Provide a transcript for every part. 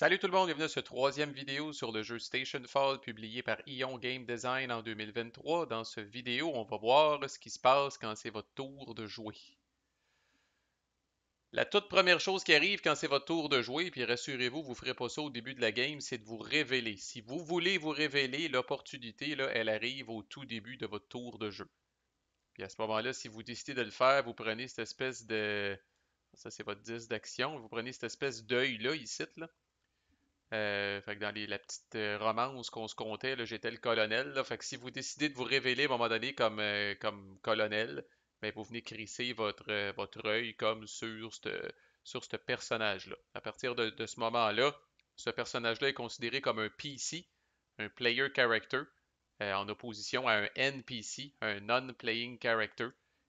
Salut tout le monde, bienvenue à cette troisième vidéo sur le jeu Stationfall publié par Ion Game Design en 2023. Dans cette vidéo, on va voir ce qui se passe quand c'est votre tour de jouer. La toute première chose qui arrive quand c'est votre tour de jouer, puis rassurez-vous, vous ne ferez pas ça au début de la game, c'est de vous révéler. Si vous voulez vous révéler, l'opportunité, là, elle arrive au tout début de votre tour de jeu. Puis à ce moment-là, si vous décidez de le faire, vous prenez cette espèce de... Ça, c'est votre 10 d'action. Vous prenez cette espèce d'œil-là, ici, là. Fait que dans la petite romance qu'on se contait, là, j'étais le colonel. Là. Fait que si vous décidez de vous révéler à un moment donné comme colonel, ben, vous venez crisser votre œil comme sur ce personnage-là. À partir de ce moment-là, ce personnage-là est considéré comme un PC, un player character, en opposition à un NPC, un non-playing character,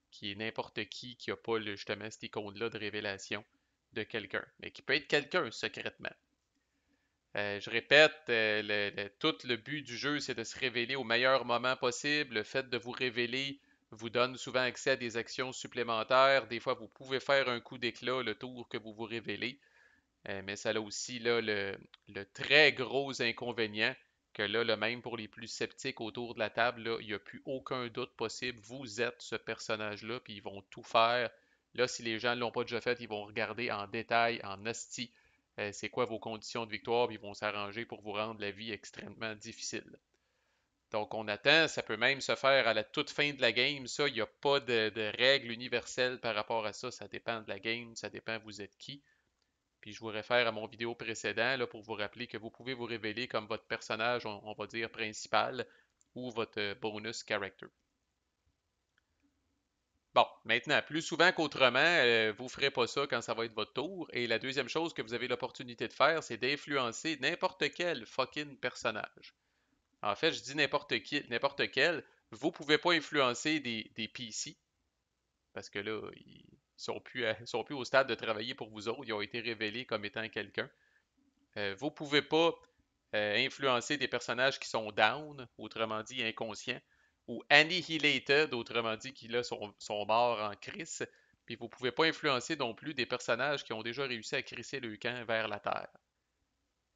qui est n'importe qui n'a pas justement cette icône-là de révélation de quelqu'un, mais qui peut être quelqu'un secrètement. Je répète, tout le but du jeu, c'est de se révéler au meilleur moment possible. Le fait de vous révéler vous donne souvent accès à des actions supplémentaires. Des fois, vous pouvez faire un coup d'éclat le tour que vous vous révélez. Mais ça a aussi là, le très gros inconvénient que là, le même pour les plus sceptiques autour de la table, là, il n'y a plus aucun doute possible. Vous êtes ce personnage-là, puis ils vont tout faire. Là, si les gens ne l'ont pas déjà fait, ils vont regarder en détail, en asti, c'est quoi vos conditions de victoire, puis ils vont s'arranger pour vous rendre la vie extrêmement difficile. Donc, on attend, ça peut même se faire à la toute fin de la game. Ça, il n'y a pas de règle universelle par rapport à ça. Ça dépend de la game, ça dépend vous êtes qui. Puis je vous réfère à mon vidéo précédent là, pour vous rappeler que vous pouvez vous révéler comme votre personnage, on va dire, principal ou votre bonus character. Bon, maintenant, plus souvent qu'autrement, vous ne ferez pas ça quand ça va être votre tour. Et la deuxième chose que vous avez l'opportunité de faire, c'est d'influencer n'importe quel fucking personnage. En fait, je dis n'importe qui, n'importe quel. Vous ne pouvez pas influencer des PC parce que là, ils sont plus au stade de travailler pour vous autres. Ils ont été révélés comme étant quelqu'un. Vous ne pouvez pas influencer des personnages qui sont down, autrement dit inconscients, ou annihilated, autrement dit qui là sont morts en crise. Puis vous ne pouvez pas influencer non plus des personnages qui ont déjà réussi à crisser le camp vers la Terre.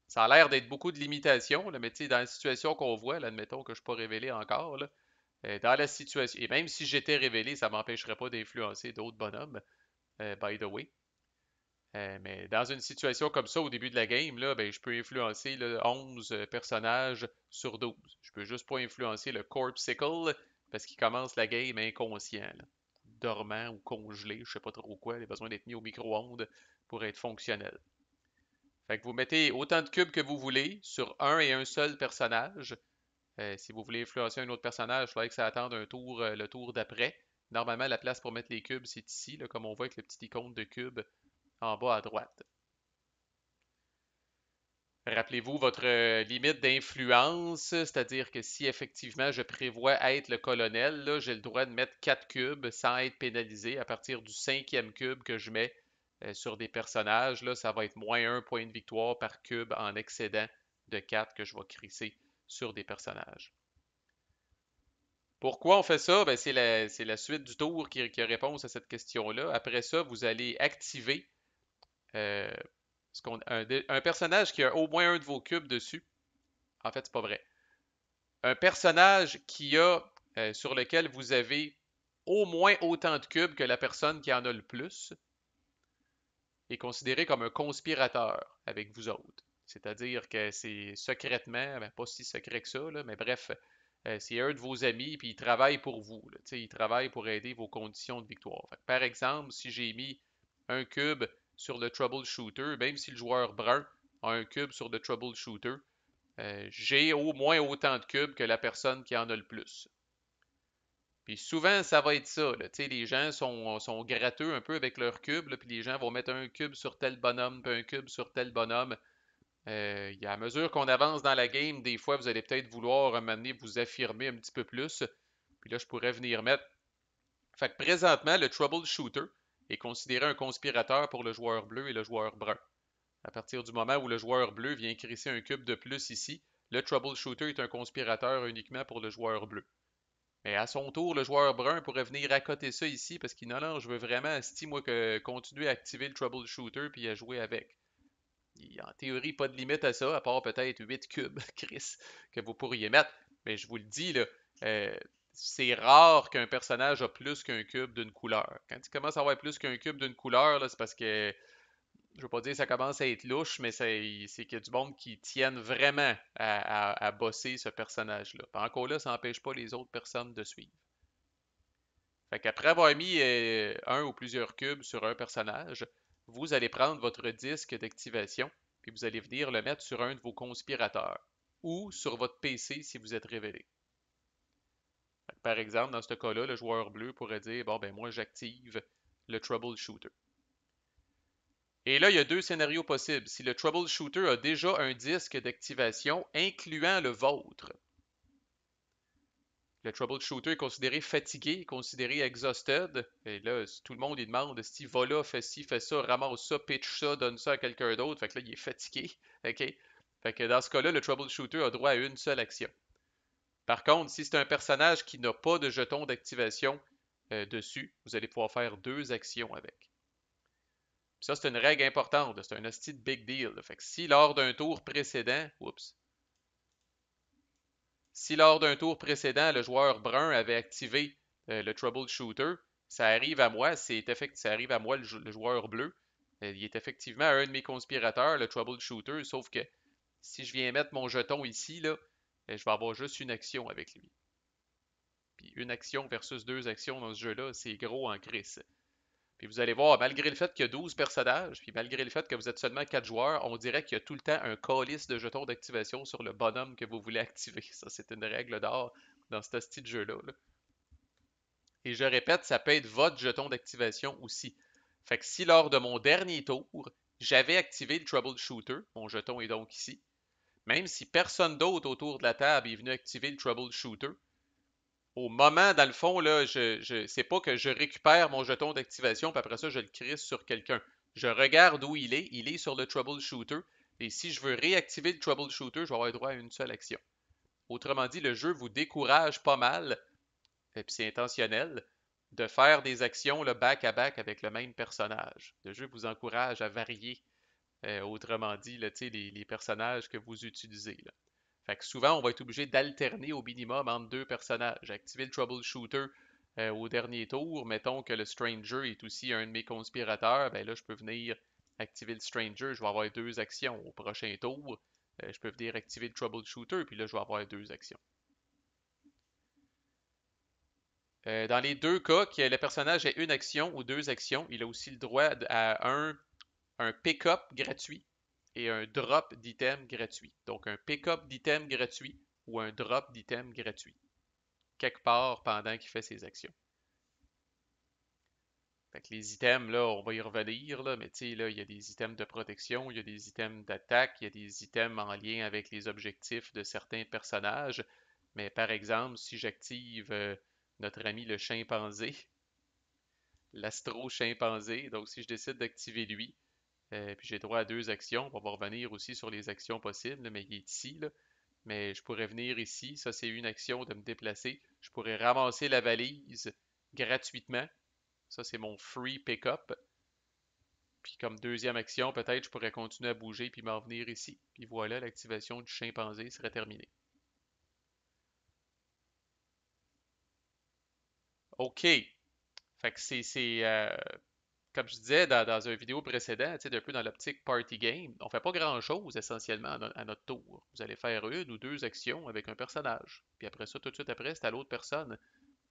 Ça a l'air d'être beaucoup de limitations, là, mais dans la situation qu'on voit, là, admettons que je ne suis pas révélé encore, là, dans la situation, et même si j'étais révélé, ça ne m'empêcherait pas d'influencer d'autres bonhommes, by the way. Mais dans une situation comme ça, au début de la game, là, ben, je peux influencer là, 11 personnages sur 12. Je peux juste pas influencer le Corpsicle parce qu'il commence la game inconscient, là, dormant ou congelé, je sais pas trop quoi. Il a besoin d'être mis au micro-ondes pour être fonctionnel. Fait que vous mettez autant de cubes que vous voulez sur un et un seul personnage. Si vous voulez influencer un autre personnage, il faudrait que ça attende un tour, le tour d'après. Normalement, la place pour mettre les cubes, c'est ici, là, comme on voit avec le petit icône de cube en bas à droite. Rappelez-vous votre limite d'influence, c'est-à-dire que si effectivement je prévois être le colonel, là, j'ai le droit de mettre 4 cubes sans être pénalisé. À partir du cinquième cube que je mets sur des personnages, là, ça va être moins un point de victoire par cube en excédent de 4 que je vais crisser sur des personnages. Pourquoi on fait ça? Ben, c'est la suite du tour qui répond à cette question-là. Après ça, vous allez activer euh, un personnage qui a au moins un de vos cubes dessus. En fait, c'est pas vrai. Un personnage sur lequel vous avez au moins autant de cubes que la personne qui en a le plus est considéré comme un conspirateur avec vous autres. C'est-à-dire que c'est secrètement, ben pas si secret que ça, là, mais bref, c'est un de vos amis, puis il travaille pour vous. Là, il travaille pour aider vos conditions de victoire. Fait que, par exemple, si j'ai mis un cube sur le troubleshooter, même si le joueur brun a un cube sur le troubleshooter, j'ai au moins autant de cubes que la personne qui en a le plus. Puis souvent, ça va être ça. Là. Les gens sont gratteux un peu avec leur cube, là, puis les gens vont mettre un cube sur tel bonhomme, puis un cube sur tel bonhomme. À mesure qu'on avance dans la game, des fois, vous allez peut-être vouloir m'amener vous affirmer un petit peu plus. Puis là, je pourrais venir mettre. Fait que présentement, le troubleshooter est considéré un conspirateur pour le joueur bleu et le joueur brun. À partir du moment où le joueur bleu vient crisser un cube de plus ici, le troubleshooter est un conspirateur uniquement pour le joueur bleu. Mais à son tour, le joueur brun pourrait venir accoter ça ici parce qu'il non, non, je veux vraiment, si moi, que continuer à activer le troubleshooter puis à jouer avec. Il n'y a en théorie pas de limite à ça, à part peut-être 8 cubes, Chris, que vous pourriez mettre. Mais je vous le dis, là, euh, c'est rare qu'un personnage a plus qu'un cube d'une couleur. Quand il commence à avoir plus qu'un cube d'une couleur, là, c'est parce que, je veux pas dire que ça commence à être louche, mais c'est qu'il y a du monde qui tienne vraiment à bosser ce personnage-là. Puis encore là, ça n'empêche pas les autres personnes de suivre. Fait qu'après avoir mis un ou plusieurs cubes sur un personnage, vous allez prendre votre disque d'activation, puis vous allez venir le mettre sur un de vos conspirateurs, ou sur votre PC si vous êtes révélé. Fait que par exemple, dans ce cas-là, le joueur bleu pourrait dire, bon ben moi j'active le troubleshooter. Et là, il y a deux scénarios possibles. Si le troubleshooter a déjà un disque d'activation incluant le vôtre, le troubleshooter est considéré fatigué, considéré exhausted. Et là, tout le monde lui demande si va là, fait ci, fait ça, ramasse ça, pitch ça, donne ça à quelqu'un d'autre. Fait que là, il est fatigué. OK? Fait que dans ce cas-là, le troubleshooter a droit à une seule action. Par contre, si c'est un personnage qui n'a pas de jeton d'activation dessus, vous allez pouvoir faire deux actions avec. Puis ça, c'est une règle importante. C'est un hostie de big deal. Fait que si lors d'un tour précédent, oups, si lors d'un tour précédent, le joueur brun avait activé le troubleshooter, ça arrive à moi, ça arrive à moi, le joueur bleu. Il est effectivement un de mes conspirateurs, le troubleshooter, sauf que si je viens mettre mon jeton ici, là, je vais avoir juste une action avec lui. Puis une action versus deux actions dans ce jeu-là, c'est gros en crise. Puis vous allez voir, malgré le fait qu'il y a 12 personnages, puis malgré le fait que vous êtes seulement 4 joueurs, on dirait qu'il y a tout le temps un calice de jetons d'activation sur le bonhomme que vous voulez activer. Ça, c'est une règle d'or dans ce style de jeu-là. Et je répète, ça peut être votre jeton d'activation aussi. Fait que si lors de mon dernier tour, j'avais activé le troubleshooter, mon jeton est donc ici, même si personne d'autre autour de la table est venu activer le troubleshooter, au moment, dans le fond, là, c'est pas que je récupère mon jeton d'activation, puis après ça, je le crisse sur quelqu'un. Je regarde où il est sur le troubleshooter, et si je veux réactiver le troubleshooter, je vais avoir droit à une seule action. Autrement dit, le jeu vous décourage pas mal, et puis c'est intentionnel, de faire des actions back-à-back avec le même personnage. Le jeu vous encourage à varier, autrement dit, là, les personnages que vous utilisez. Là. Fait que souvent, on va être obligé d'alterner au minimum entre deux personnages. Activer le troubleshooter au dernier tour. Mettons que le Stranger est aussi un de mes conspirateurs. Ben là, je peux venir activer le Stranger. Je vais avoir deux actions. Au prochain tour, je peux venir activer le troubleshooter. Puis là, je vais avoir deux actions. Dans les deux cas, que le personnage ait une action ou deux actions, il a aussi le droit à un pick-up gratuit et un drop d'item gratuit. Donc un pick-up d'item gratuit ou un drop d'item gratuit, quelque part pendant qu'il fait ses actions. Fait que les items, là, on va y revenir, là, mais tu sais, là, il y a des items de protection, il y a des items d'attaque, il y a des items en lien avec les objectifs de certains personnages. Mais par exemple, si j'active notre ami le chimpanzé, l'astro-chimpanzé, donc si je décide d'activer lui, puis j'ai droit à deux actions, on va revenir aussi sur les actions possibles, mais il est ici, là. Mais je pourrais venir ici, ça c'est une action de me déplacer. Je pourrais ramasser la valise gratuitement. Ça c'est mon free pick-up. Puis comme deuxième action, peut-être je pourrais continuer à bouger puis m'en venir ici. Puis voilà, l'activation du chimpanzé serait terminée. OK. Fait que comme je disais dans une vidéo précédente, un peu dans l'optique party game, on fait pas grand-chose essentiellement à notre tour. Vous allez faire une ou deux actions avec un personnage. Puis après ça, tout de suite après, c'est à l'autre personne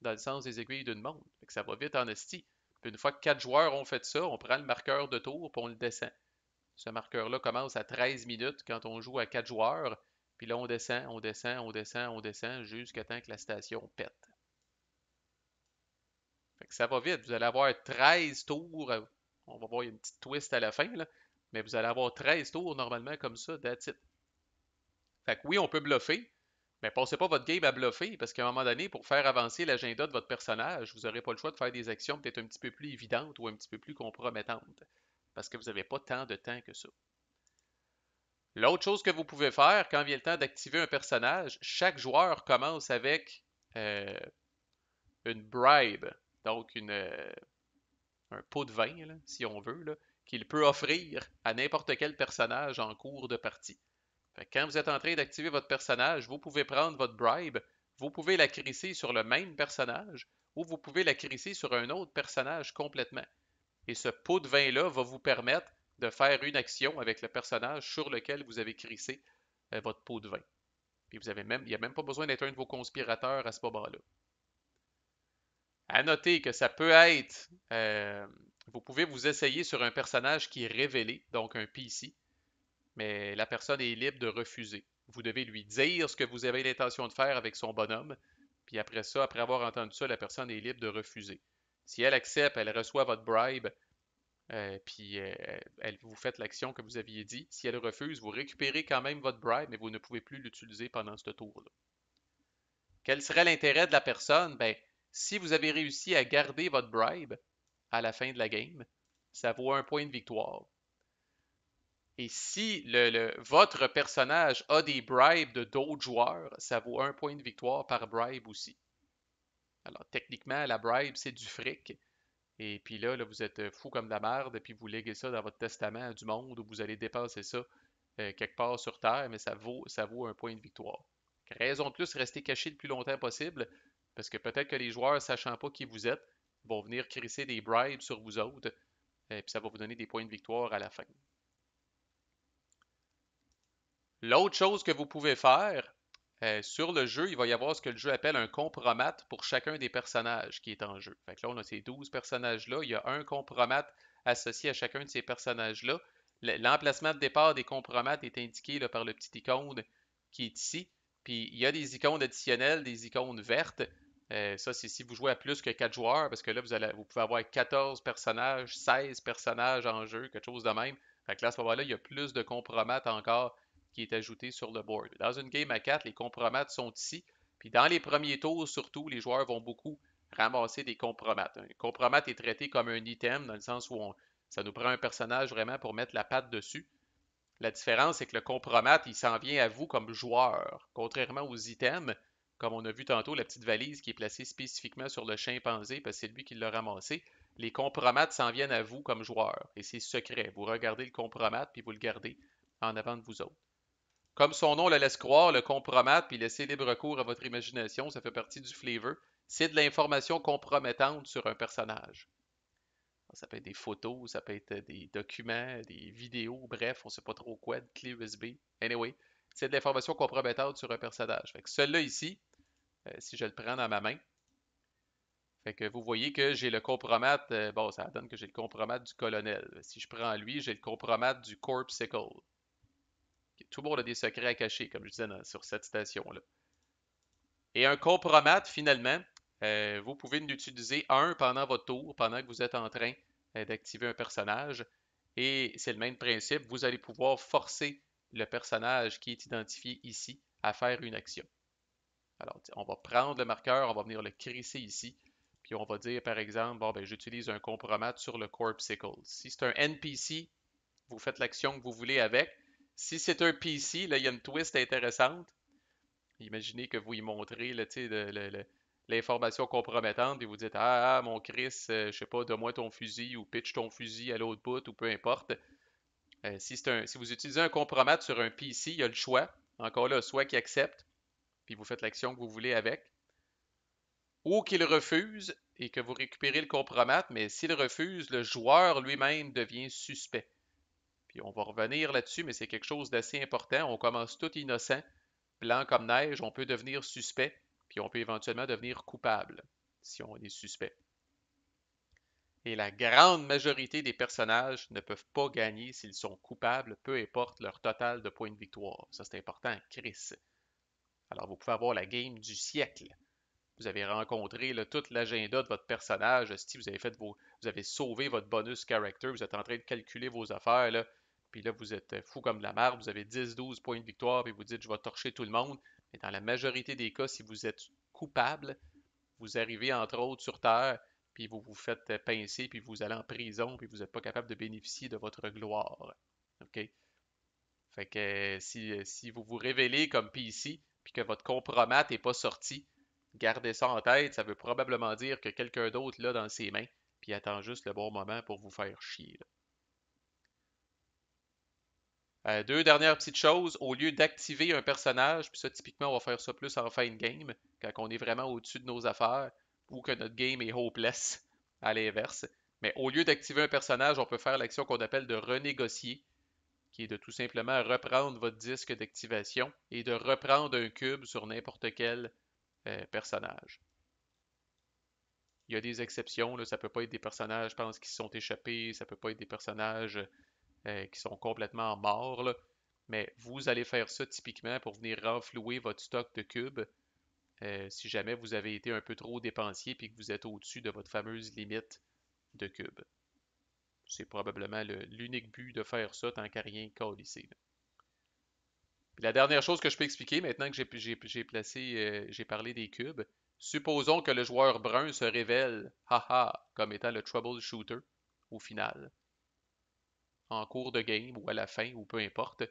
dans le sens des aiguilles d'une montre. Fait que ça va vite en esti. Puis une fois que 4 joueurs ont fait ça, on prend le marqueur de tour et on le descend. Ce marqueur-là commence à 13 minutes quand on joue à 4 joueurs. Puis là, on descend, on descend, on descend, on descend jusqu'à temps que la station pète. Fait que ça va vite. Vous allez avoir 13 tours. On va voir une petite twist à la fin, là. Mais vous allez avoir 13 tours normalement comme ça, that's it. Fait que oui, on peut bluffer, mais passez pas votre game à bluffer, parce qu'à un moment donné, pour faire avancer l'agenda de votre personnage, vous n'aurez pas le choix de faire des actions peut-être un petit peu plus évidentes ou un petit peu plus compromettantes, parce que vous n'avez pas tant de temps que ça. L'autre chose que vous pouvez faire, quand vient le temps d'activer un personnage, chaque joueur commence avec euh, une bribe, donc un pot de vin, là, si on veut, là, qu'il peut offrir à n'importe quel personnage en cours de partie. Fait que quand vous êtes en train d'activer votre personnage, vous pouvez prendre votre bribe, vous pouvez la crisser sur le même personnage ou vous pouvez la crisser sur un autre personnage complètement. Et ce pot de vin-là va vous permettre de faire une action avec le personnage sur lequel vous avez crissé votre pot de vin. Puis il n'y a même pas besoin d'être un de vos conspirateurs à ce moment-là. À noter que ça peut être, vous pouvez vous essayer sur un personnage qui est révélé, donc un PC, mais la personne est libre de refuser. Vous devez lui dire ce que vous avez l'intention de faire avec son bonhomme, puis après ça, après avoir entendu ça, la personne est libre de refuser. Si elle accepte, elle reçoit votre bribe, puis vous faites l'action que vous aviez dit. Si elle refuse, vous récupérez quand même votre bribe, mais vous ne pouvez plus l'utiliser pendant ce tour-là. Quel serait l'intérêt de la personne? Ben, si vous avez réussi à garder votre bribe à la fin de la game, ça vaut un point de victoire. Et si votre personnage a des bribes de d'autres joueurs, ça vaut un point de victoire par bribe aussi. Alors, techniquement, la bribe, c'est du fric. Et puis là, vous êtes fou comme de la merde, puis vous léguez ça dans votre testament à du monde où vous allez dépenser ça quelque part sur Terre, mais ça vaut un point de victoire. Raison de plus, restez caché le plus longtemps possible, parce que peut-être que les joueurs, sachant pas qui vous êtes, vont venir crisser des bribes sur vous autres, puis ça va vous donner des points de victoire à la fin. L'autre chose que vous pouvez faire, sur le jeu, il va y avoir ce que le jeu appelle un compromat pour chacun des personnages qui est en jeu. Fait que là, on a ces 12 personnages-là. Il y a un compromat associé à chacun de ces personnages-là. L'emplacement de départ des compromats est indiqué là, par le petit icône qui est ici. Puis il y a des icônes additionnelles, des icônes vertes. Ça, c'est si vous jouez à plus que 4 joueurs, parce que là, vous pouvez avoir 14 personnages, 16 personnages en jeu, quelque chose de même. Fait que là, à ce moment-là, il y a plus de compromat encore qui est ajouté sur le board. Dans une game à 4, les compromates sont ici. Puis dans les premiers tours, surtout, les joueurs vont beaucoup ramasser des compromates. Un compromat est traité comme un item, dans le sens où ça nous prend un personnage vraiment pour mettre la patte dessus. La différence, c'est que le compromat, il s'en vient à vous comme joueur. Contrairement aux items, comme on a vu tantôt, la petite valise qui est placée spécifiquement sur le chimpanzé, parce que c'est lui qui l'a ramassé, les compromates s'en viennent à vous comme joueur. Et c'est secret. Vous regardez le compromat, puis vous le gardez en avant de vous autres. Comme son nom le laisse croire, le compromat puis laisser libre cours à votre imagination, ça fait partie du flavor. C'est de l'information compromettante sur un personnage. Ça peut être des photos, ça peut être des documents, des vidéos, bref, on ne sait pas trop quoi, de clés USB. Anyway, c'est de l'information compromettante sur un personnage. Fait que celui-là ici, si je le prends dans ma main, fait que vous voyez que j'ai le compromat, bon, ça donne que j'ai le compromat du colonel. Si je prends lui, j'ai le compromat du corpsicle. Tout le monde a des secrets à cacher, comme je disais sur cette station-là. Et un compromat, finalement, vous pouvez l'utiliser un pendant votre tour, pendant que vous êtes en train d'activer un personnage. Et c'est le même principe, vous allez pouvoir forcer le personnage qui est identifié ici à faire une action. Alors, on va prendre le marqueur, on va venir le crisser ici, puis on va dire, par exemple, bon, ben, j'utilise un compromat sur le corpsicle. Si c'est un NPC, vous faites l'action que vous voulez avec. Si c'est un PC, là, il y a une twist intéressante. Imaginez que vous y montrez là, l'information compromettante, et vous dites ah, mon Chris, je sais pas, donne-moi ton fusil ou pitch ton fusil à l'autre bout ou peu importe. Si vous utilisez un compromat sur un PC, il y a le choix. Encore là, soit qu'il accepte, puis vous faites l'action que vous voulez avec, ou qu'il refuse et que vous récupérez le compromat, mais s'il refuse, le joueur lui-même devient suspect. Puis on va revenir là-dessus, mais c'est quelque chose d'assez important. On commence tout innocent, blanc comme neige, on peut devenir suspect, puis on peut éventuellement devenir coupable si on est suspect. Et la grande majorité des personnages ne peuvent pas gagner s'ils sont coupables, peu importe leur total de points de victoire. Ça, c'est important, Chris. Alors, vous pouvez avoir la game du siècle. Vous avez rencontré là, tout l'agenda de votre personnage. Si vous avez vous avez sauvé votre bonus character, vous êtes en train de calculer vos affaires, là, puis là, vous êtes fou comme de la marde, vous avez 10-12 points de victoire, puis vous dites je vais torcher tout le monde. Mais dans la majorité des cas, si vous êtes coupable, vous arrivez entre autres sur Terre, puis vous vous faites pincer, puis vous allez en prison, puis vous n'êtes pas capable de bénéficier de votre gloire. OK? Fait que si vous vous révélez comme PC, puis que votre compromat n'est pas sorti, gardez ça en tête, ça veut probablement dire que quelqu'un d'autre l'a dans ses mains, puis attend juste le bon moment pour vous faire chier. Là. Deux dernières petites choses, au lieu d'activer un personnage, puis ça typiquement on va faire ça plus en fin de game, quand on est vraiment au-dessus de nos affaires, ou que notre game est hopeless, à l'inverse. Mais au lieu d'activer un personnage, on peut faire l'action qu'on appelle de renégocier, qui est de tout simplement reprendre votre disque d'activation et de reprendre un cube sur n'importe quel personnage. Il y a des exceptions, là, ça peut pas être des personnages, je pense, qui se sont échappés, ça peut pas être des personnages qui sont complètement morts, là. Mais vous allez faire ça typiquement pour venir renflouer votre stock de cubes si jamais vous avez été un peu trop dépensier et que vous êtes au-dessus de votre fameuse limite de cubes. C'est probablement l'unique but de faire ça tant qu'à rien ici. La dernière chose que je peux expliquer, maintenant que j'ai parlé des cubes, supposons que le joueur brun se révèle, haha, comme étant le troubleshooter au final, en cours de game ou à la fin, ou peu importe.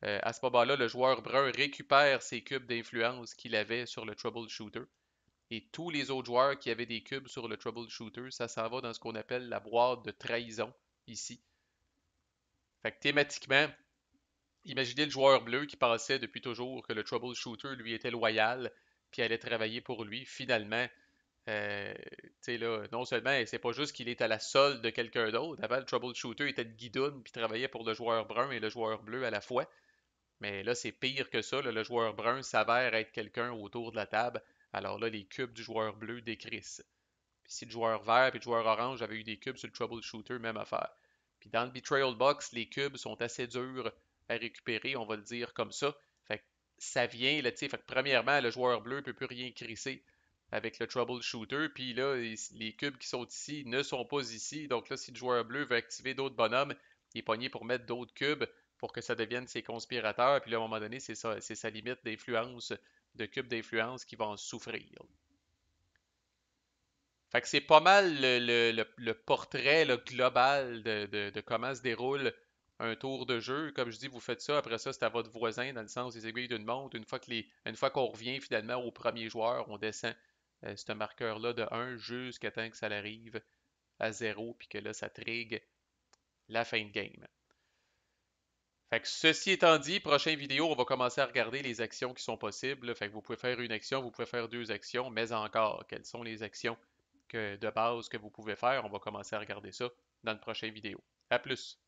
À ce moment-là, le joueur brun récupère ses cubes d'influence qu'il avait sur le troubleshooter. Et tous les autres joueurs qui avaient des cubes sur le troubleshooter, ça s'en va dans ce qu'on appelle la boîte de trahison ici. Fait que thématiquement, imaginez le joueur bleu qui pensait depuis toujours que le troubleshooter lui était loyal puis allait travailler pour lui. Finalement, là, non seulement c'est pas juste qu'il est à la solde de quelqu'un d'autre, avant le troubleshooter était de guidoune puis travaillait pour le joueur brun et le joueur bleu à la fois. Mais là, c'est pire que ça. Là, le joueur brun s'avère être quelqu'un autour de la table. Alors là, les cubes du joueur bleu décrissent. Puis si le joueur vert et le joueur orange avaient eu des cubes sur le troubleshooter, même affaire. Puis dans le Betrayal Box, les cubes sont assez durs à récupérer, on va le dire comme ça. Fait que ça vient, là, tu sais, fait que premièrement, le joueur bleu ne peut plus rien crisser avec le troubleshooter. Puis là, les cubes qui sont ici ne sont pas ici. Donc là, si le joueur bleu veut activer d'autres bonhommes, il est pogné pour mettre d'autres cubes pour que ça devienne ses conspirateurs. Puis là, à un moment donné, c'est ça, c'est sa limite d'influence, de cubes d'influence qui va en souffrir. Fait que c'est pas mal le portrait là, global de comment se déroule un tour de jeu. Comme je dis, vous faites ça, après ça, c'est à votre voisin, dans le sens des aiguilles d'une montre. Une fois qu'on revient finalement au premier joueur, on descend ce marqueur-là de 1 jusqu'à temps que ça arrive à 0, puis que là, ça trigue la fin de game. Fait que ceci étant dit, prochaine vidéo, on va commencer à regarder les actions qui sont possibles. Fait que vous pouvez faire une action, vous pouvez faire deux actions, mais encore, quelles sont les actions de base que vous pouvez faire? On va commencer à regarder ça dans une prochaine vidéo. À plus!